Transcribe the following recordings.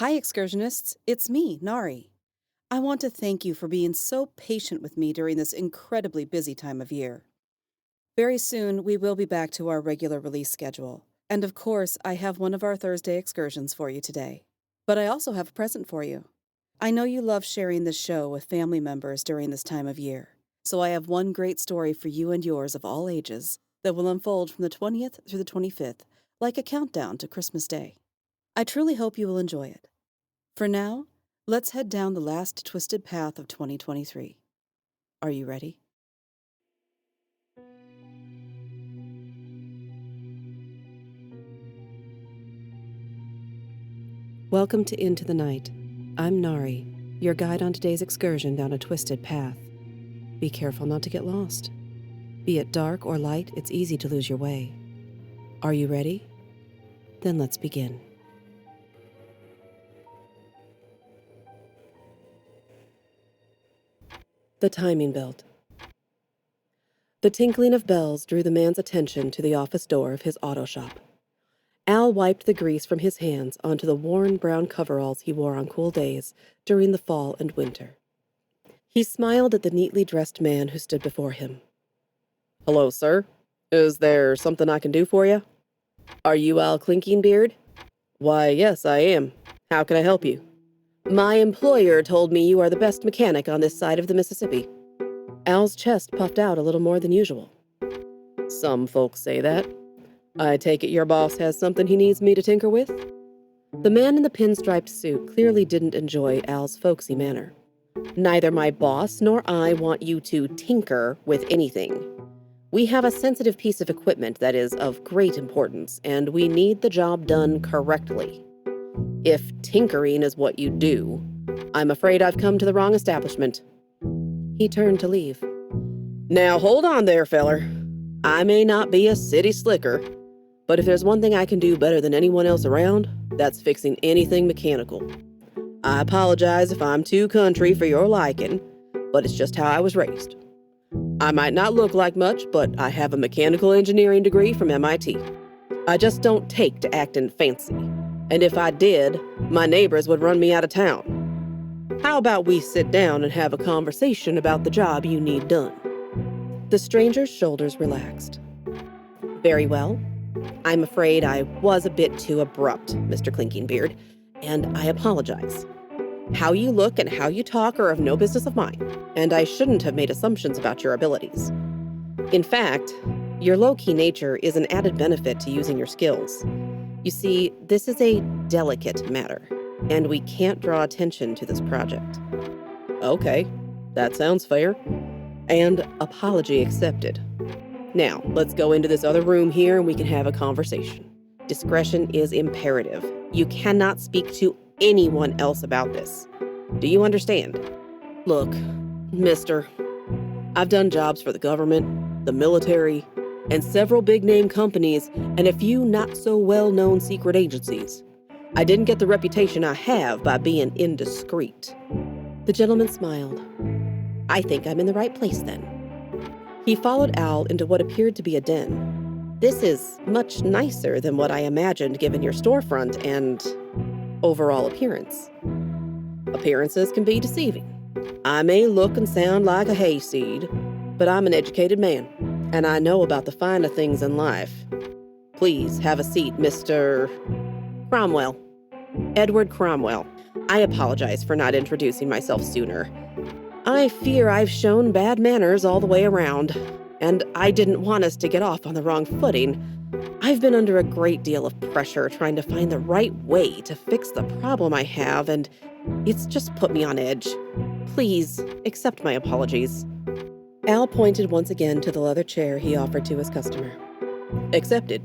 Hi, excursionists. It's me, Nari. I want to thank you for being so patient with me during this incredibly busy time of year. Very soon, we will be back to our regular release schedule. And of course, I have one of our Thursday excursions for you today. But I also have a present for you. I know you love sharing this show with family members during this time of year. So I have one great story for you and yours of all ages that will unfold from the 20th through the 25th, like a countdown to Christmas Day. I truly hope you will enjoy it. For now, let's head down the last twisted path of 2023. Are you ready? Welcome to Into the Night. I'm Nari, your guide on today's excursion down a twisted path. Be careful not to get lost. Be it dark or light, it's easy to lose your way. Are you ready? Then let's begin. The timing belt. The tinkling of bells drew the man's attention to the office door of his auto shop. Al wiped the grease from his hands onto the worn brown coveralls he wore on cool days during the fall and winter. He smiled at the neatly dressed man who stood before him. "Hello, sir. Is there something I can do for you?" "Are you Al Klinkingbeard?" "Why, yes, I am. How can I help you?" "My employer told me you are the best mechanic on this side of the Mississippi." Al's chest puffed out a little more than usual. "Some folks say that. I take it your boss has something he needs me to tinker with?" The man in the pinstriped suit clearly didn't enjoy Al's folksy manner. "Neither my boss nor I want you to tinker with anything. We have a sensitive piece of equipment that is of great importance, and we need the job done correctly. If tinkering is what you do, I'm afraid I've come to the wrong establishment." He turned to leave. "Now hold on there, feller. I may not be a city slicker, but if there's one thing I can do better than anyone else around, that's fixing anything mechanical. I apologize if I'm too country for your liking, but it's just how I was raised. I might not look like much, but I have a mechanical engineering degree from MIT. I just don't take to acting fancy, and if I did, my neighbors would run me out of town. How about we sit down and have a conversation about the job you need done?" The stranger's shoulders relaxed. "Very well. I'm afraid I was a bit too abrupt, Mr. Klinkingbeard, and I apologize. How you look and how you talk are of no business of mine, and I shouldn't have made assumptions about your abilities. In fact, your low-key nature is an added benefit to using your skills. You see, this is a delicate matter, and we can't draw attention to this project." "Okay, that sounds fair. And apology accepted. Now, let's go into this other room here and we can have a conversation. Discretion is imperative. You cannot speak to anyone else about this. Do you understand?" "Look, mister, I've done jobs for the government, the military, and several big-name companies, and a few not-so-well-known secret agencies. I didn't get the reputation I have by being indiscreet." The gentleman smiled. "I think I'm in the right place then." He followed Al into what appeared to be a den. "This is much nicer than what I imagined given your storefront and overall appearance." "Appearances can be deceiving. I may look and sound like a hayseed, but I'm an educated man, and I know about the finer things in life. Please have a seat, Mr. Cromwell. Edward Cromwell. I apologize for not introducing myself sooner. I fear I've shown bad manners all the way around, and I didn't want us to get off on the wrong footing. I've been under a great deal of pressure trying to find the right way to fix the problem I have, and it's just put me on edge. Please accept my apologies." Al pointed once again to the leather chair he offered to his customer. "Accepted.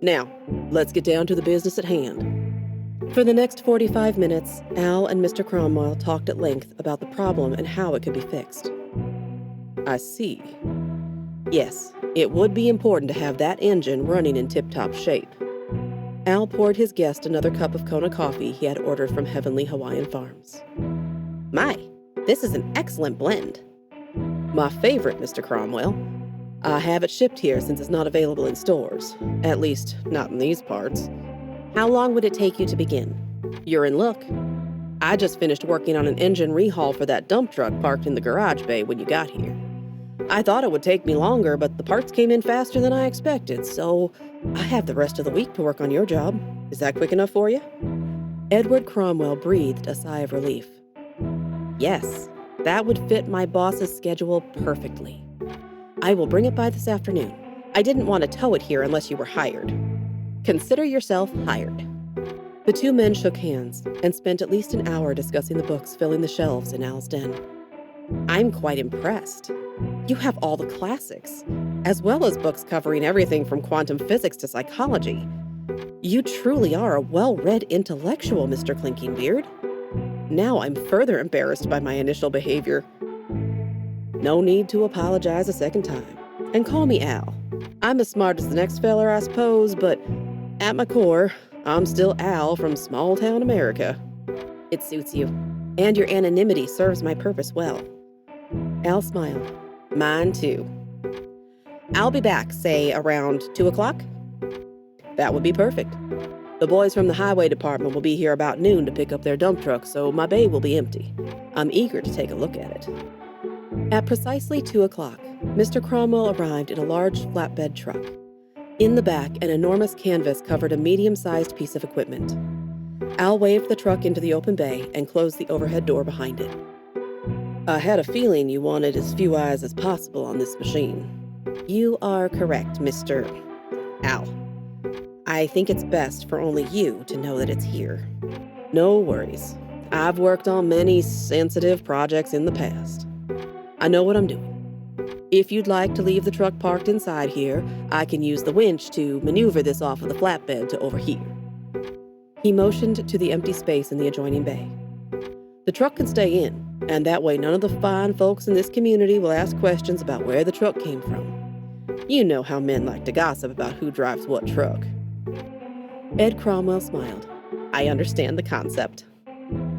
Now, let's get down to the business at hand." For the next 45 minutes, Al and Mr. Cromwell talked at length about the problem and how it could be fixed. "I see. Yes, it would be important to have that engine running in tip-top shape." Al poured his guest another cup of Kona coffee he had ordered from Heavenly Hawaiian Farms. "My, this is an excellent blend." "My favorite, Mr. Cromwell. I have it shipped here since it's not available in stores. At least, not in these parts." "How long would it take you to begin?" You're in luck. I just finished working on an engine rehaul for that dump truck parked in the garage bay when you got here. I thought it would take me longer, but the parts came in faster than I expected, so I have the rest of the week to work on your job. Is that quick enough for you? Edward Cromwell breathed a sigh of relief. Yes, that would fit my boss's schedule perfectly. I will bring it by this afternoon. I didn't want to tow it here unless you were hired. Consider yourself hired. The two men shook hands and spent at least an hour discussing the books filling the shelves in Al's den. I'm quite impressed. You have all the classics, as well as books covering everything from quantum physics to psychology. You truly are a well-read intellectual, Mr. Klinkingbeard. Now I'm further embarrassed by my initial behavior. No need to apologize a second time. And call me Al. I'm as smart as the next feller, I suppose, but at my core, I'm still Al from small-town America. It suits you, and your anonymity serves my purpose well. Al smiled. Mine too. I'll be back, say, around 2 o'clock? That would be perfect. The boys from the highway department will be here about noon to pick up their dump truck, so my bay will be empty. I'm eager to take a look at it. At precisely 2 o'clock, Mr. Cromwell arrived in a large flatbed truck. In the back, an enormous canvas covered a medium-sized piece of equipment. Al waved the truck into the open bay and closed the overhead door behind it. I had a feeling you wanted as few eyes as possible on this machine. You are correct, Mr. Al. I think it's best for only you to know that it's here. No worries. I've worked on many sensitive projects in the past. I know what I'm doing. If you'd like to leave the truck parked inside here, I can use the winch to maneuver this off of the flatbed to over here. He motioned to the empty space in the adjoining bay. The truck can stay in, and that way none of the fine folks in this community will ask questions about where the truck came from. You know how men like to gossip about who drives what truck. Ed Cromwell smiled. I understand the concept.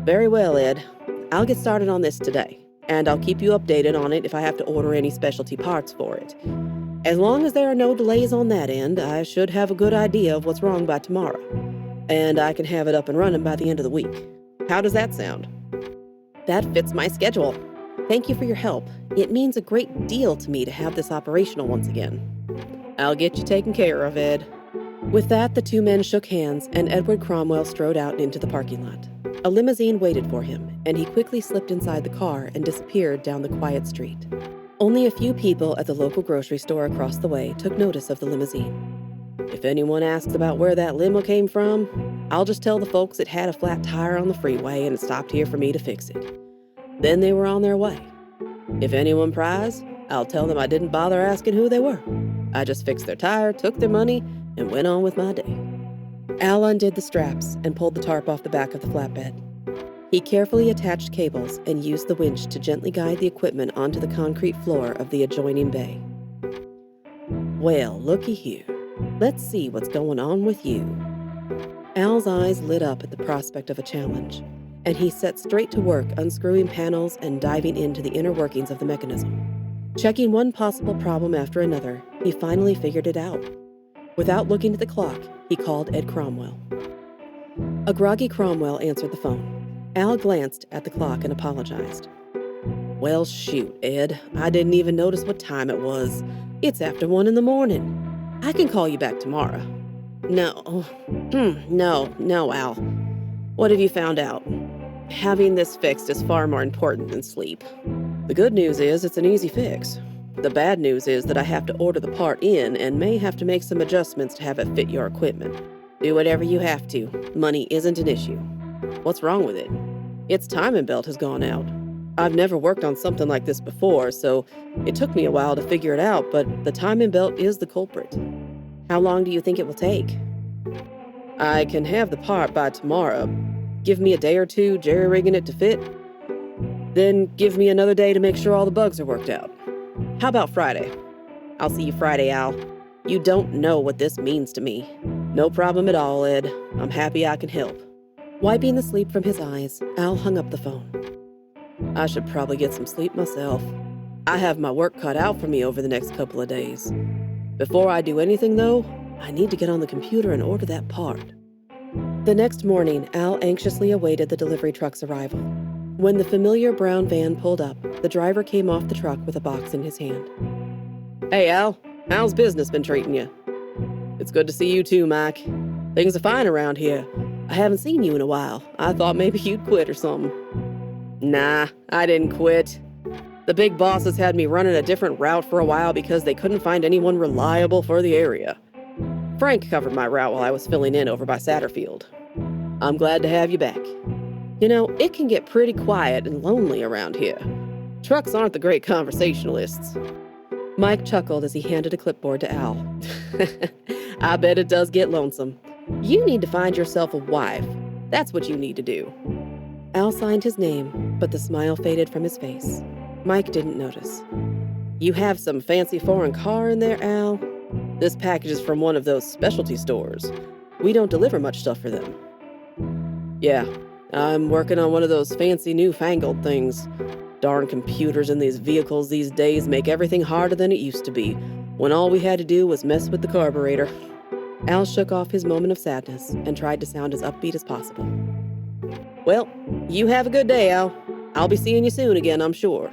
Very well, Ed. I'll get started on this today, and I'll keep you updated on it if I have to order any specialty parts for it. As long as there are no delays on that end, I should have a good idea of what's wrong by tomorrow, and I can have it up and running by the end of the week. How does that sound? That fits my schedule. Thank you for your help. It means a great deal to me to have this operational once again. I'll get you taken care of, Ed. With that, the two men shook hands, and Edward Cromwell strode out into the parking lot. A limousine waited for him, and he quickly slipped inside the car and disappeared down the quiet street. Only a few people at the local grocery store across the way took notice of the limousine. If anyone asks about where that limo came from, I'll just tell the folks it had a flat tire on the freeway and it stopped here for me to fix it. Then they were on their way. If anyone pries, I'll tell them I didn't bother asking who they were. I just fixed their tire, took their money, and went on with my day. Al undid the straps and pulled the tarp off the back of the flatbed. He carefully attached cables and used the winch to gently guide the equipment onto the concrete floor of the adjoining bay. Well, looky here. Let's see what's going on with you. Al's eyes lit up at the prospect of a challenge, and he set straight to work unscrewing panels and diving into the inner workings of the mechanism. Checking one possible problem after another, he finally figured it out. Without looking at the clock, he called Ed Cromwell. A groggy Cromwell answered the phone. Al glanced at the clock and apologized. Well, shoot, Ed. I didn't even notice what time it was. It's after 1 a.m. I can call you back tomorrow. No, Al. What have you found out? Having this fixed is far more important than sleep. The good news is it's an easy fix. The bad news is that I have to order the part in and may have to make some adjustments to have it fit your equipment. Do whatever you have to. Money isn't an issue. What's wrong with it? Its timing belt has gone out. I've never worked on something like this before, so it took me a while to figure it out, but the timing belt is the culprit. How long do you think it will take? I can have the part by tomorrow. Give me a day or two jerry-rigging it to fit. Then give me another day to make sure all the bugs are worked out. How about Friday? I'll see you Friday, Al. You don't know what this means to me. No problem at all, Ed. I'm happy I can help. Wiping the sleep from his eyes, Al hung up the phone. I should probably get some sleep myself. I have my work cut out for me over the next couple of days. Before I do anything, though, I need to get on the computer and order that part. The next morning, Al anxiously awaited the delivery truck's arrival. When the familiar brown van pulled up, the driver came off the truck with a box in his hand. "Hey, Al. How's business been treating you?" "It's good to see you too, Mike. Things are fine around here. I haven't seen you in a while. I thought maybe you'd quit or something." "Nah, I didn't quit. The big bosses had me running a different route for a while because they couldn't find anyone reliable for the area. Frank covered my route while I was filling in over by Satterfield. I'm glad to have you back. You know, it can get pretty quiet and lonely around here. Trucks aren't the great conversationalists." Mike chuckled as he handed a clipboard to Al. "I bet it does get lonesome. You need to find yourself a wife. That's what you need to do." Al signed his name, but the smile faded from his face. Mike didn't notice. "You have some fancy foreign car in there, Al? This package is from one of those specialty stores. We don't deliver much stuff for them." "Yeah, I'm working on one of those fancy newfangled things. Darn computers in these vehicles these days make everything harder than it used to be, when all we had to do was mess with the carburetor." Al shook off his moment of sadness and tried to sound as upbeat as possible. "Well, you have a good day, Al. I'll be seeing you soon again, I'm sure."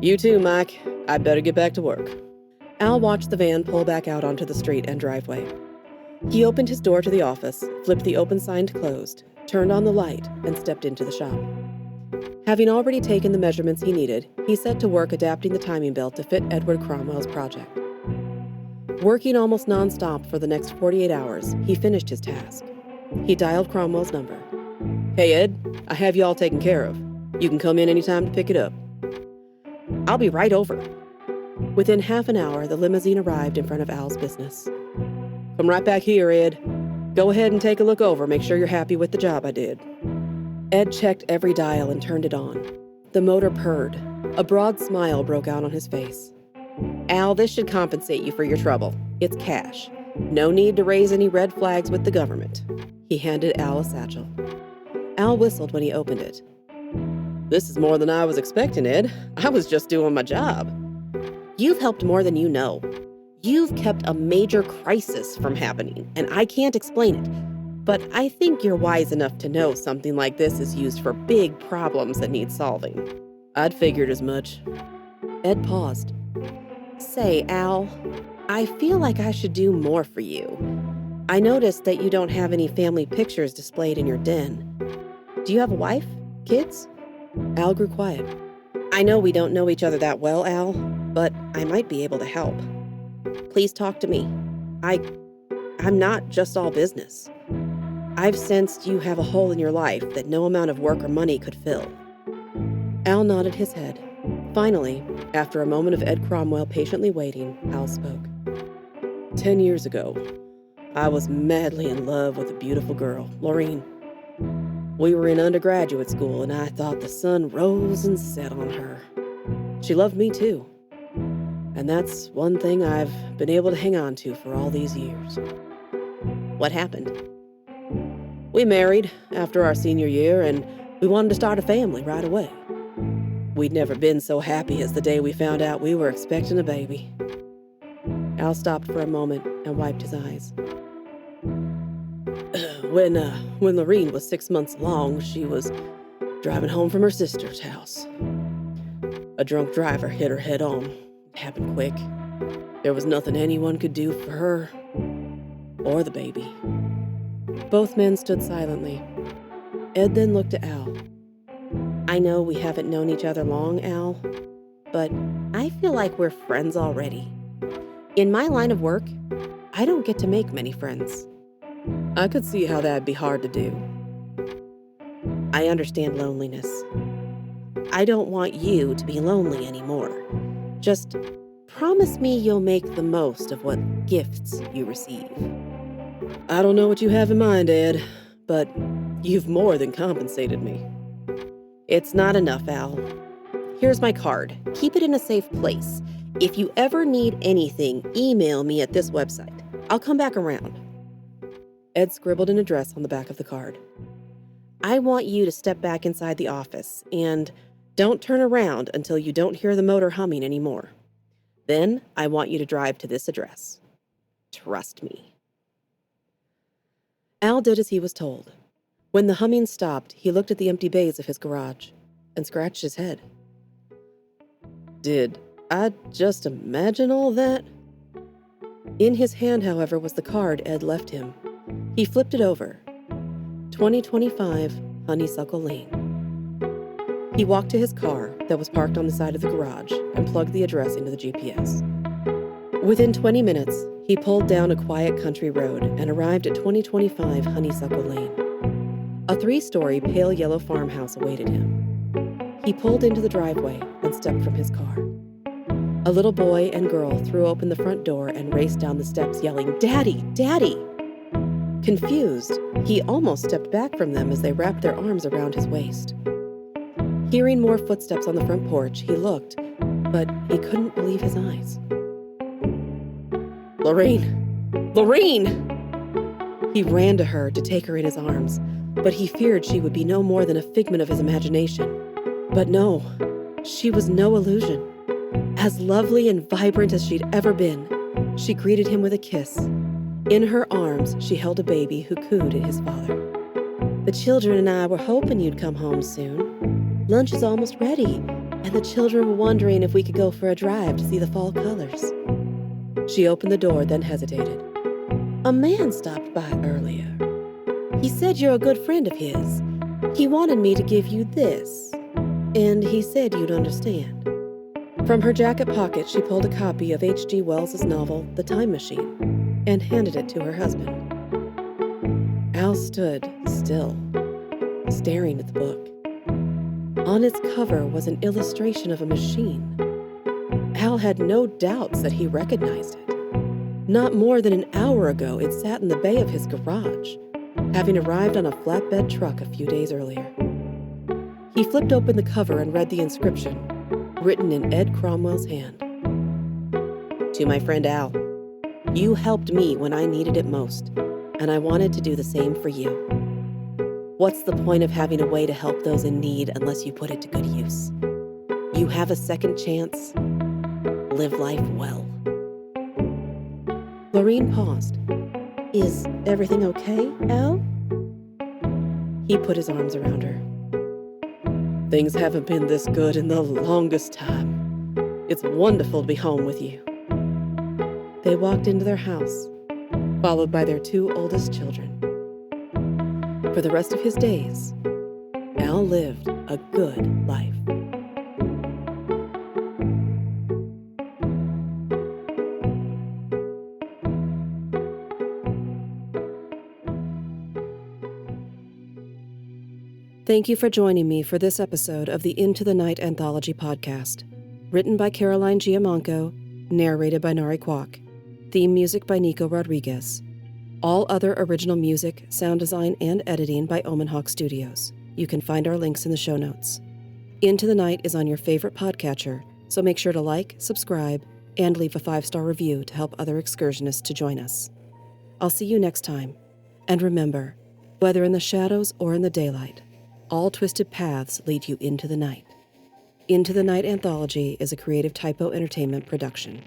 "You too, Mike. I'd better get back to work." Al watched the van pull back out onto the street and driveway. He opened his door to the office, flipped the open sign to closed, turned on the light, and stepped into the shop. Having already taken the measurements he needed, he set to work adapting the timing belt to fit Edward Cromwell's project. Working almost nonstop for the next 48 hours, he finished his task. He dialed Cromwell's number. "Hey, Ed, I have you all taken care of. You can come in anytime to pick it up." "I'll be right over." Within half an hour, the limousine arrived in front of Al's business. "Come right back here, Ed. Go ahead and take a look over, make sure you're happy with the job I did." Ed checked every dial and turned it on. The motor purred. A broad smile broke out on his face. "Al, this should compensate you for your trouble. It's cash. No need to raise any red flags with the government." He handed Al a satchel. Al whistled when he opened it. "This is more than I was expecting, Ed. I was just doing my job." "You've helped more than you know. You've kept a major crisis from happening, and I can't explain it. But I think you're wise enough to know something like this is used for big problems that need solving." "I'd figured as much." Ed paused. "Say, Al, I feel like I should do more for you. I noticed that you don't have any family pictures displayed in your den. Do you have a wife? Kids?" Al grew quiet. "I know we don't know each other that well, Al, but I might be able to help. Please talk to me. I'm not just all business. I've sensed you have a hole in your life that no amount of work or money could fill." Al nodded his head. Finally, after a moment of Ed Cromwell patiently waiting, Al spoke. 10 years ago, I was madly in love with a beautiful girl, Laureen. We were in undergraduate school, and I thought the sun rose and set on her. She loved me too. And that's one thing I've been able to hang on to for all these years." "What happened?" "We married after our senior year, and we wanted to start a family right away. We'd never been so happy as the day we found out we were expecting a baby." Al stopped for a moment and wiped his eyes. When Lorene was 6 months along, she was driving home from her sister's house. A drunk driver hit her head on. It happened quick. There was nothing anyone could do for her or the baby." Both men stood silently. Ed then looked at Al. "I know we haven't known each other long, Al, but I feel like we're friends already. In my line of work, I don't get to make many friends." "I could see how that'd be hard to do." "I understand loneliness. I don't want you to be lonely anymore. Just promise me you'll make the most of what gifts you receive." "I don't know what you have in mind, Ed, but you've more than compensated me." "It's not enough, Al. Here's my card. Keep it in a safe place. If you ever need anything, email me at this website. I'll come back around." Ed scribbled an address on the back of the card. "I want you to step back inside the office, and don't turn around until you don't hear the motor humming anymore. Then I want you to drive to this address. Trust me." Al did as he was told. When the humming stopped, he looked at the empty bays of his garage and scratched his head. Did I just imagine all that? In his hand, however, was the card Ed left him. He flipped it over. 2025 Honeysuckle Lane. He walked to his car that was parked on the side of the garage and plugged the address into the GPS. Within 20 minutes, he pulled down a quiet country road and arrived at 2025 Honeysuckle Lane. A 3-story pale yellow farmhouse awaited him. He pulled into the driveway and stepped from his car. A little boy and girl threw open the front door and raced down the steps yelling, "Daddy! Daddy!" Confused, he almost stepped back from them as they wrapped their arms around his waist. Hearing more footsteps on the front porch, he looked, but he couldn't believe his eyes. "Lorraine! Lorraine!" He ran to her to take her in his arms, but he feared she would be no more than a figment of his imagination. But no, she was no illusion. As lovely and vibrant as she'd ever been, she greeted him with a kiss. In her arms, she held a baby who cooed at his father. "The children and I were hoping you'd come home soon. Lunch is almost ready, and the children were wondering if we could go for a drive to see the fall colors." She opened the door, then hesitated. "A man stopped by earlier. He said you're a good friend of his. He wanted me to give you this, and he said you'd understand." From her jacket pocket, she pulled a copy of H.G. Wells's novel, The Time Machine, and handed it to her husband. Al stood still, staring at the book. On its cover was an illustration of a machine. Al had no doubts that he recognized it. Not more than an hour ago, it sat in the bay of his garage, having arrived on a flatbed truck a few days earlier. He flipped open the cover and read the inscription, written in Ed Cromwell's hand. "To my friend Al, you helped me when I needed it most, and I wanted to do the same for you. What's the point of having a way to help those in need unless you put it to good use? You have a second chance. Live life well." Lorraine paused. "Is everything okay, Al?" He put his arms around her. "Things haven't been this good in the longest time. It's wonderful to be home with you." They walked into their house, followed by their 2 oldest children. For the rest of his days, Al lived a good life. Thank you for joining me for this episode of the Into the Night Anthology podcast. Written by Caroline Giamanco, narrated by Nari Kwak. Theme music by Nico Rodriguez. All other original music, sound design, and editing by Omenhawk Studios. You can find our links in the show notes. Into the Night is on your favorite podcatcher, so make sure to like, subscribe, and leave a 5-star review to help other excursionists to join us. I'll see you next time. And remember, whether in the shadows or in the daylight, all twisted paths lead you into the night. Into the Night Anthology is a Creative Typo Entertainment production.